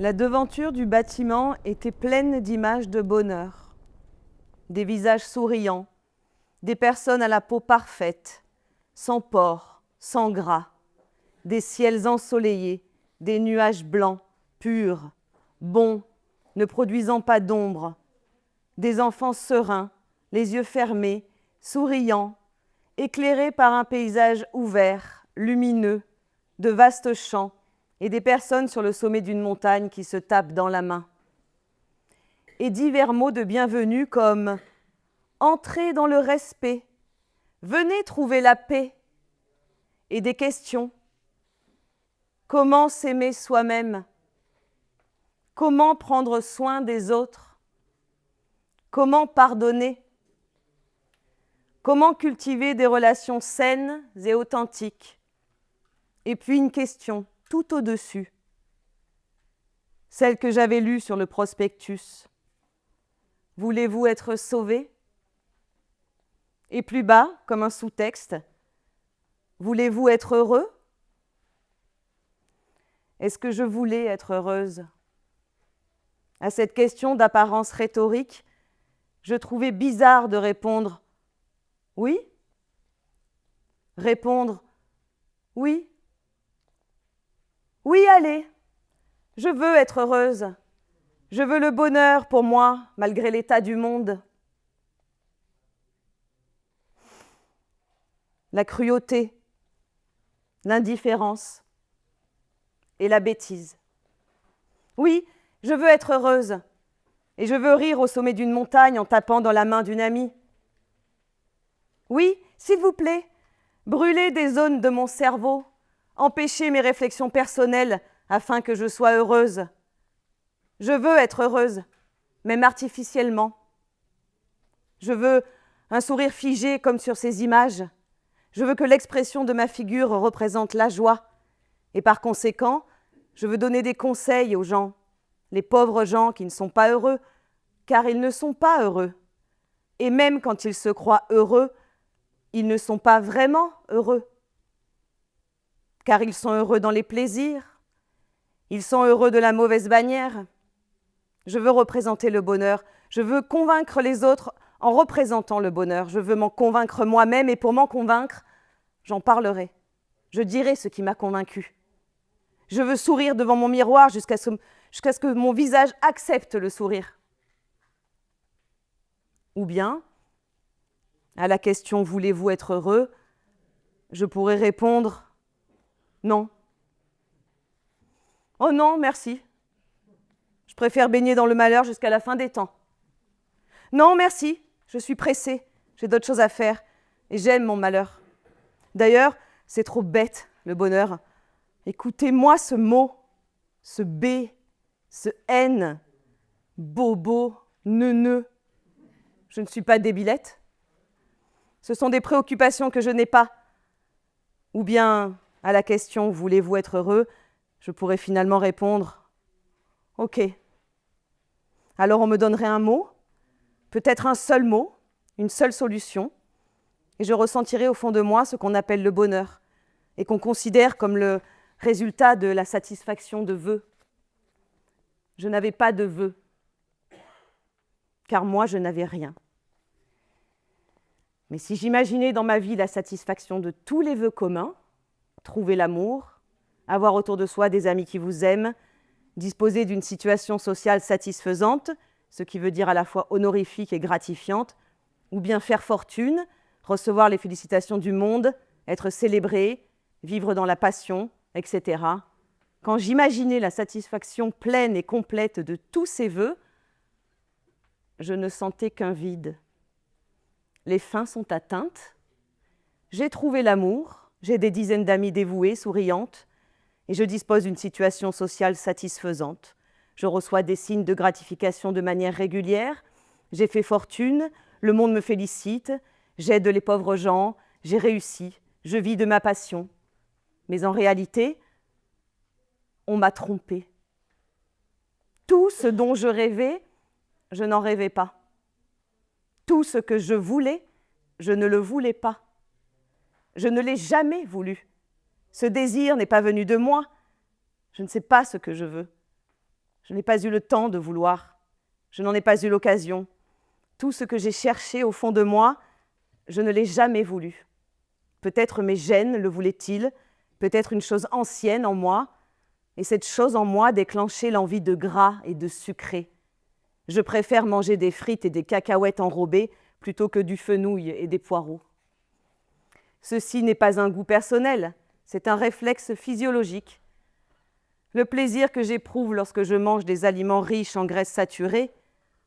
La devanture du bâtiment était pleine d'images de bonheur, des visages souriants, des personnes à la peau parfaite, sans pores, sans gras, des ciels ensoleillés, des nuages blancs, purs, bons, ne produisant pas d'ombre, des enfants sereins, les yeux fermés, souriants, éclairés par un paysage ouvert, lumineux, de vastes champs, et des personnes sur le sommet d'une montagne qui se tapent dans la main. Et divers mots de bienvenue comme « Entrez dans le respect »,« Venez trouver la paix » et des questions. Comment s'aimer soi-même? Comment prendre soin des autres? Comment pardonner? Comment cultiver des relations saines et authentiques? Et puis une question tout au-dessus, celle que j'avais lue sur le prospectus. Voulez-vous être sauvé? Et plus bas, comme un sous-texte, voulez-vous être heureux? Est-ce que je voulais être heureuse? À cette question d'apparence rhétorique, je trouvais bizarre de répondre « oui ». Répondre « oui ». Oui, allez, je veux être heureuse. Je veux le bonheur pour moi, malgré l'état du monde. La cruauté, l'indifférence et la bêtise. Oui, je veux être heureuse et je veux rire au sommet d'une montagne en tapant dans la main d'une amie. Oui, s'il vous plaît, brûlez des zones de mon cerveau, empêchez mes réflexions personnelles afin que je sois heureuse. Je veux être heureuse, même artificiellement. Je veux un sourire figé comme sur ces images. Je veux que l'expression de ma figure représente la joie. Et par conséquent, je veux donner des conseils aux gens, les pauvres gens qui ne sont pas heureux, car ils ne sont pas heureux. Et même quand ils se croient heureux, ils ne sont pas vraiment heureux. Car ils sont heureux dans les plaisirs, ils sont heureux de la mauvaise bannière. Je veux représenter le bonheur, je veux convaincre les autres en représentant le bonheur, je veux m'en convaincre moi-même et pour m'en convaincre, j'en parlerai, je dirai ce qui m'a convaincue. Je veux sourire devant mon miroir jusqu'à ce que mon visage accepte le sourire. Ou bien, à la question « Voulez-vous être heureux ?», je pourrais répondre « Non ». « Oh non, merci. Je préfère baigner dans le malheur jusqu'à la fin des temps. »« Non, merci. Je suis pressée. J'ai d'autres choses à faire. Et j'aime mon malheur. D'ailleurs, c'est trop bête, le bonheur. Écoutez-moi ce mot, ce B, ce N, bobo, neuneu. Je ne suis pas débilette. Ce sont des préoccupations que je n'ai pas. Ou bien, à la question « Voulez-vous être heureux ?» je pourrais finalement répondre « Ok ». Alors on me donnerait un mot, peut-être un seul mot, une seule solution, et je ressentirais au fond de moi ce qu'on appelle le bonheur, et qu'on considère comme le résultat de la satisfaction de vœux. Je n'avais pas de vœux, car moi je n'avais rien. Mais si j'imaginais dans ma vie la satisfaction de tous les vœux communs, trouver l'amour, avoir autour de soi des amis qui vous aiment, disposer d'une situation sociale satisfaisante, ce qui veut dire à la fois honorifique et gratifiante, ou bien faire fortune, recevoir les félicitations du monde, être célébré, vivre dans la passion, etc. Quand j'imaginais la satisfaction pleine et complète de tous ces vœux, je ne sentais qu'un vide. Les fins sont atteintes, j'ai trouvé l'amour, j'ai des dizaines d'amies dévouées, souriantes, et je dispose d'une situation sociale satisfaisante. Je reçois des signes de gratification de manière régulière, j'ai fait fortune, le monde me félicite, j'aide les pauvres gens, j'ai réussi, je vis de ma passion. Mais en réalité, on m'a trompée. Tout ce dont je rêvais, je n'en rêvais pas. Tout ce que je voulais, je ne le voulais pas. Je ne l'ai jamais voulu. Ce désir n'est pas venu de moi. Je ne sais pas ce que je veux. Je n'ai pas eu le temps de vouloir. Je n'en ai pas eu l'occasion. Tout ce que j'ai cherché au fond de moi, je ne l'ai jamais voulu. Peut-être mes gènes le voulaient-ils, peut-être une chose ancienne en moi, et cette chose en moi déclenchait l'envie de gras et de sucré. Je préfère manger des frites et des cacahuètes enrobées plutôt que du fenouil et des poireaux. Ceci n'est pas un goût personnel, c'est un réflexe physiologique. Le plaisir que j'éprouve lorsque je mange des aliments riches en graisses saturées,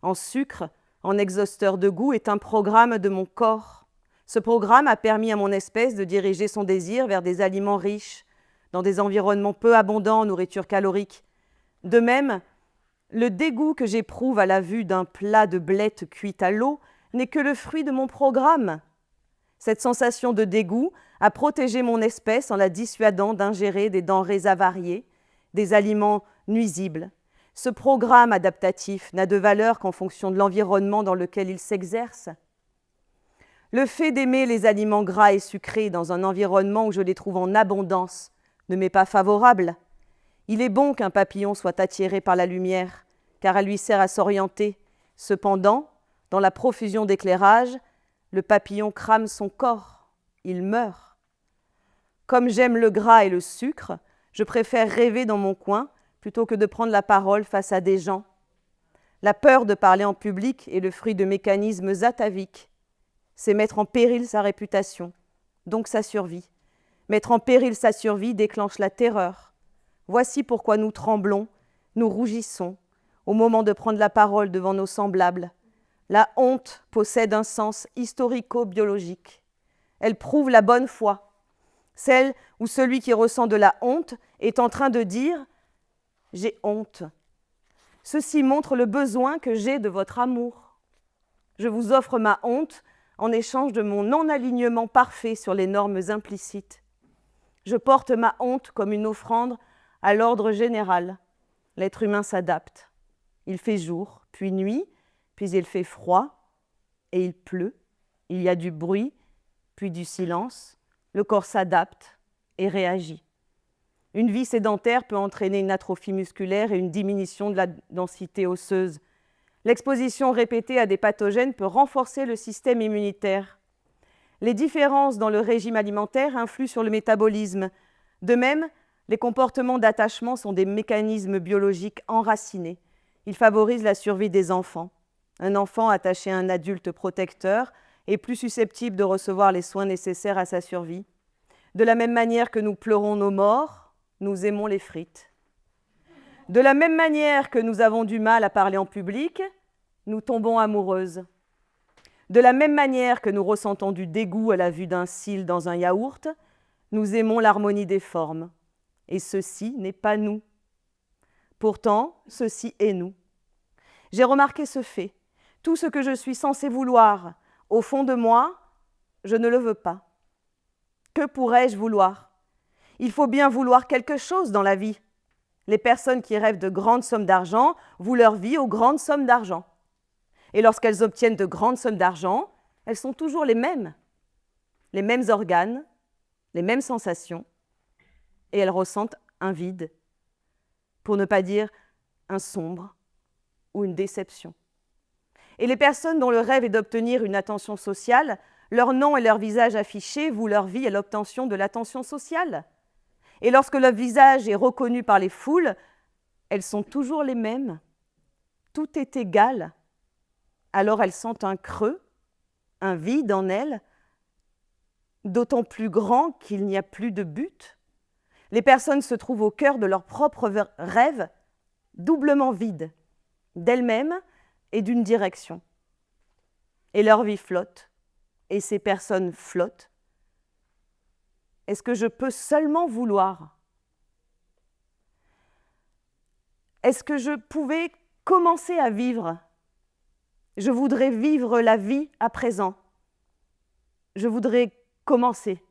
en sucre, en exhausteur de goût, est un programme de mon corps. Ce programme a permis à mon espèce de diriger son désir vers des aliments riches, dans des environnements peu abondants en nourriture calorique. De même, le dégoût que j'éprouve à la vue d'un plat de blettes cuites à l'eau n'est que le fruit de mon programme. Cette sensation de dégoût a protégé mon espèce en la dissuadant d'ingérer des denrées avariées, des aliments nuisibles. Ce programme adaptatif n'a de valeur qu'en fonction de l'environnement dans lequel il s'exerce. Le fait d'aimer les aliments gras et sucrés dans un environnement où je les trouve en abondance ne m'est pas favorable. Il est bon qu'un papillon soit attiré par la lumière, car elle lui sert à s'orienter. Cependant, dans la profusion d'éclairage, le papillon crame son corps, il meurt. Comme j'aime le gras et le sucre, je préfère rêver dans mon coin plutôt que de prendre la parole face à des gens. La peur de parler en public est le fruit de mécanismes ataviques. C'est mettre en péril sa réputation, donc sa survie. Mettre en péril sa survie déclenche la terreur. Voici pourquoi nous tremblons, nous rougissons, au moment de prendre la parole devant nos semblables. La honte possède un sens historico-biologique. Elle prouve la bonne foi, celle où celui qui ressent de la honte est en train de dire « j'ai honte ». Ceci montre le besoin que j'ai de votre amour. Je vous offre ma honte en échange de mon non-alignement parfait sur les normes implicites. Je porte ma honte comme une offrande à l'ordre général. L'être humain s'adapte. Il fait jour, puis nuit, puis il fait froid, et il pleut. Il y a du bruit, puis du silence. Le corps s'adapte et réagit. Une vie sédentaire peut entraîner une atrophie musculaire et une diminution de la densité osseuse. L'exposition répétée à des pathogènes peut renforcer le système immunitaire. Les différences dans le régime alimentaire influent sur le métabolisme. De même, les comportements d'attachement sont des mécanismes biologiques enracinés. Ils favorisent la survie des enfants. Un enfant attaché à un adulte protecteur est plus susceptible de recevoir les soins nécessaires à sa survie. De la même manière que nous pleurons nos morts, nous aimons les frites. De la même manière que nous avons du mal à parler en public, nous tombons amoureuses. De la même manière que nous ressentons du dégoût à la vue d'un cil dans un yaourt, nous aimons l'harmonie des formes. Et ceci n'est pas nous. Pourtant, ceci est nous. J'ai remarqué ce fait. Tout ce que je suis censée vouloir, au fond de moi, je ne le veux pas. Que pourrais-je vouloir ? Il faut bien vouloir quelque chose dans la vie. Les personnes qui rêvent de grandes sommes d'argent vouent leur vie aux grandes sommes d'argent. Et lorsqu'elles obtiennent de grandes sommes d'argent, elles sont toujours les mêmes organes, les mêmes sensations, et elles ressentent un vide, pour ne pas dire un sombre ou une déception. Et les personnes dont le rêve est d'obtenir une attention sociale, leur nom et leur visage affichés vouent leur vie à l'obtention de l'attention sociale. Et lorsque leur visage est reconnu par les foules, elles sont toujours les mêmes. Tout est égal. Alors elles sentent un creux, un vide en elles, d'autant plus grand qu'il n'y a plus de but. Les personnes se trouvent au cœur de leur propre rêve, doublement vides, d'elles-mêmes et d'une direction. Et leur vie flotte, et ces personnes flottent. Est-ce que je peux seulement vouloir ? Est-ce que je pouvais commencer à vivre ? Je voudrais vivre la vie à présent. Je voudrais commencer.